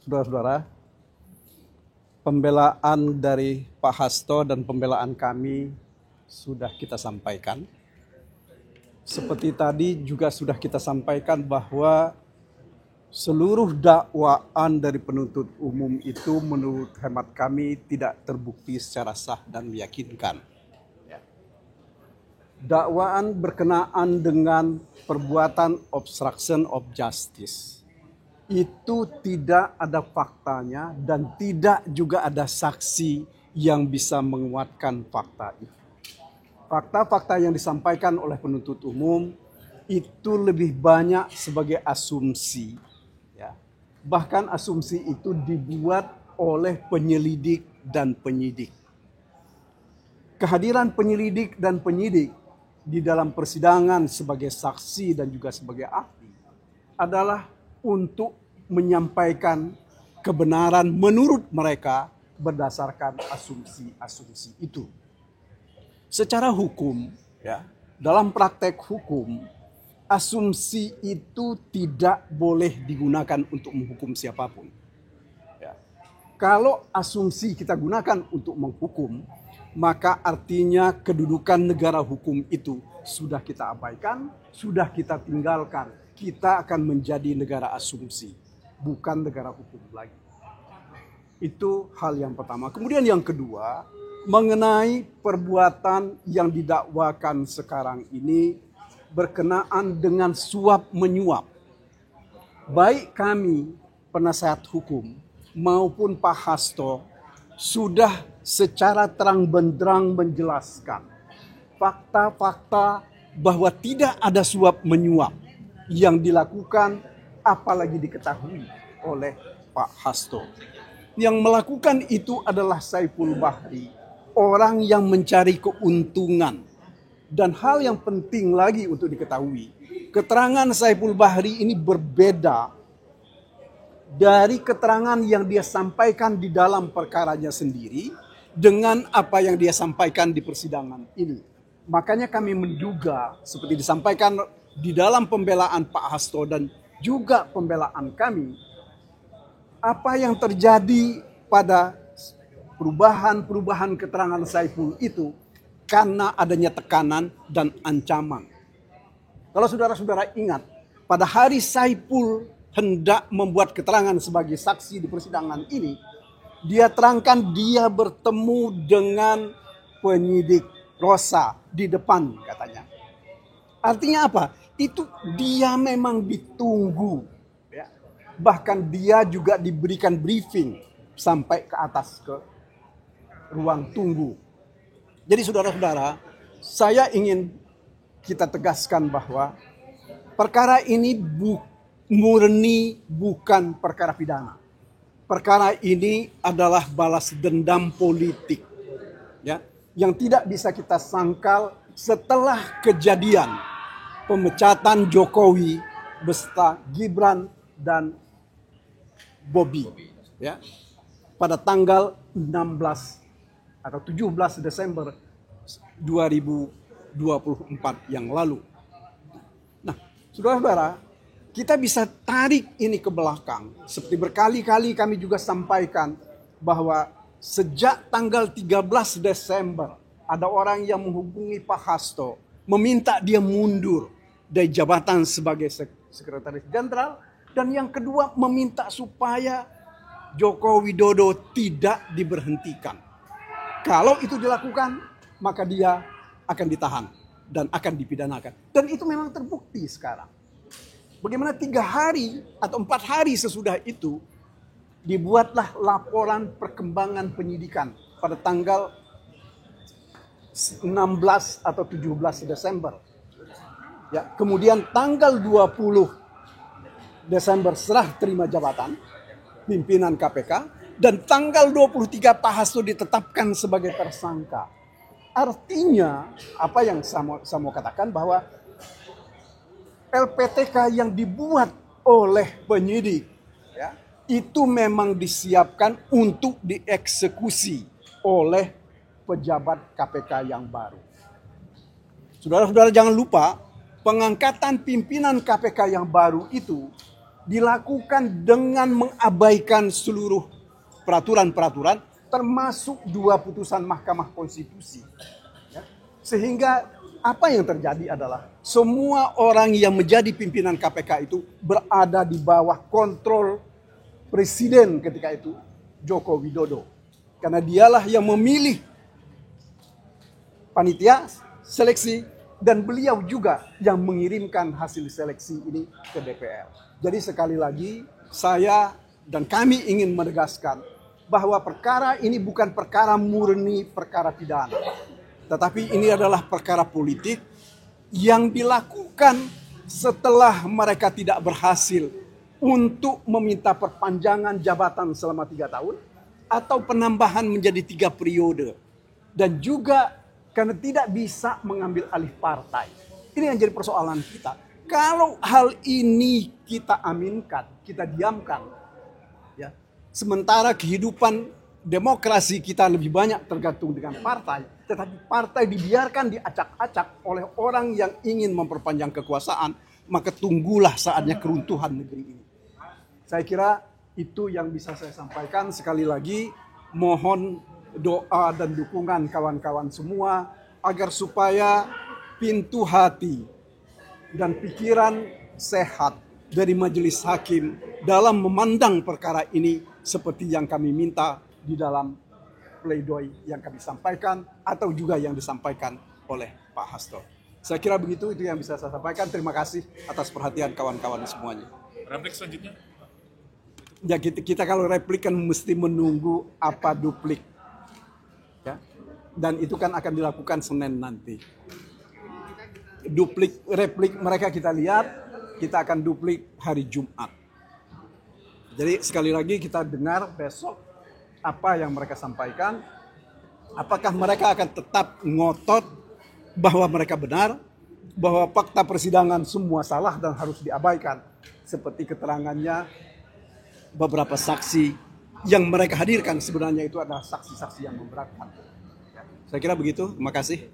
Saudara-saudara, pembelaan dari Pak Hasto dan pembelaan kami sudah kita sampaikan. Seperti tadi juga sudah kita sampaikan bahwa seluruh dakwaan dari penuntut umum itu menurut hemat kami tidak terbukti secara sah dan meyakinkan. Dakwaan berkenaan dengan perbuatan obstruction of justice itu tidak ada faktanya dan tidak juga ada saksi yang bisa menguatkan fakta itu. Fakta-fakta yang disampaikan oleh penuntut umum itu lebih banyak sebagai asumsi. Ya. Bahkan asumsi itu dibuat oleh penyelidik dan penyidik. Kehadiran penyelidik dan penyidik di dalam persidangan sebagai saksi dan juga sebagai ahli adalah untuk menyampaikan kebenaran menurut mereka berdasarkan asumsi-asumsi itu. Secara hukum, ya, dalam praktek hukum, asumsi itu tidak boleh digunakan untuk menghukum siapapun. Ya. Kalau asumsi kita gunakan untuk menghukum, maka artinya kedudukan negara hukum itu sudah kita abaikan, sudah kita tinggalkan. Kita akan menjadi negara asumsi, bukan negara hukum lagi. Itu hal yang pertama. Kemudian yang kedua, mengenai perbuatan yang didakwakan sekarang ini berkenaan dengan suap menyuap. Baik kami, penasihat hukum, maupun Pak Hasto sudah secara terang benderang menjelaskan fakta-fakta bahwa tidak ada suap menyuap yang dilakukan apalagi diketahui oleh Pak Hasto. Yang melakukan itu adalah Saiful Bahri, orang yang mencari keuntungan. Dan hal yang penting lagi untuk diketahui, keterangan Saiful Bahri ini berbeda dari keterangan yang dia sampaikan di dalam perkaranya sendiri dengan apa yang dia sampaikan di persidangan ini. Makanya kami menduga seperti disampaikan di dalam pembelaan Pak Hasto dan juga pembelaan kami, apa yang terjadi pada perubahan keterangan Saiful itu karena adanya tekanan dan ancaman. Kalau saudara-saudara ingat, pada hari Saiful hendak membuat keterangan sebagai saksi di persidangan ini, dia terangkan dia bertemu dengan penyidik Rosa di depan katanya. Artinya apa? Itu dia memang ditunggu. Ya. Bahkan dia juga diberikan briefing sampai ke atas ke ruang tunggu. Jadi saudara-saudara, saya ingin kita tegaskan bahwa perkara ini murni bukan perkara pidana. Perkara ini adalah balas dendam politik. Ya, yang tidak bisa kita sangkal setelah kejadian pemecatan Jokowi beserta Gibran dan Bobi, ya, pada tanggal 16 atau 17 Desember 2024 yang lalu. Nah, saudara-saudara, kita bisa tarik ini ke belakang. Seperti berkali-kali kami juga sampaikan bahwa sejak tanggal 13 Desember ada orang yang menghubungi Pak Hasto meminta dia mundur dari jabatan sebagai sekretaris jenderal, dan yang kedua meminta supaya Joko Widodo tidak diberhentikan. Kalau itu dilakukan, maka dia akan ditahan dan akan dipidanakan. Dan itu memang terbukti sekarang. Bagaimana 3 hari atau 4 hari sesudah itu dibuatlah laporan perkembangan penyidikan pada tanggal 16 atau 17 Desember. Ya, kemudian tanggal 20 Desember serah terima jabatan pimpinan KPK, dan tanggal 23 Pak Hasto ditetapkan sebagai tersangka. Artinya apa yang saya mau katakan bahwa LPTK yang dibuat oleh penyidik, ya, itu memang disiapkan untuk dieksekusi oleh pejabat KPK yang baru. Saudara-saudara jangan lupa, pengangkatan pimpinan KPK yang baru itu dilakukan dengan mengabaikan seluruh peraturan-peraturan, termasuk 2 putusan Mahkamah Konstitusi. Ya. Sehingga apa yang terjadi adalah semua orang yang menjadi pimpinan KPK itu berada di bawah kontrol Presiden ketika itu, Joko Widodo. Karena dialah yang memilih panitia seleksi dan beliau juga yang mengirimkan hasil seleksi ini ke DPR. Jadi sekali lagi saya dan kami ingin menegaskan bahwa perkara ini bukan perkara murni perkara pidana. Tetapi ini adalah perkara politik yang dilakukan setelah mereka tidak berhasil untuk meminta perpanjangan jabatan selama 3 tahun atau penambahan menjadi 3 periode. Dan juga karena tidak bisa mengambil alih partai. Ini yang jadi persoalan kita. Kalau hal ini kita aminkan, kita diamkan, ya, sementara kehidupan demokrasi kita lebih banyak tergantung dengan partai, tetapi partai dibiarkan diacak-acak oleh orang yang ingin memperpanjang kekuasaan, maka tunggulah saatnya keruntuhan negeri ini. Saya kira itu yang bisa saya sampaikan. Sekali lagi mohon doa dan dukungan kawan-kawan semua agar supaya pintu hati dan pikiran sehat dari majelis hakim dalam memandang perkara ini seperti yang kami minta di dalam pledoi yang kami sampaikan atau juga yang disampaikan oleh Pak Hasto. Saya kira begitu, itu yang bisa saya sampaikan. Terima kasih atas perhatian kawan-kawan semuanya. Replik selanjutnya? Ya, kita kalau replik kan mesti menunggu apa duplik. Ya. Dan itu kan akan dilakukan Senin nanti. Replik mereka kita lihat, kita akan duplik hari Jumat. Jadi sekali lagi kita dengar besok apa yang mereka sampaikan. Apakah mereka akan tetap ngotot bahwa mereka benar, bahwa fakta persidangan semua salah dan harus diabaikan. Seperti keterangannya beberapa saksi yang mereka hadirkan sebenarnya itu adalah saksi-saksi yang memberatkan. Saya kira begitu, terima kasih.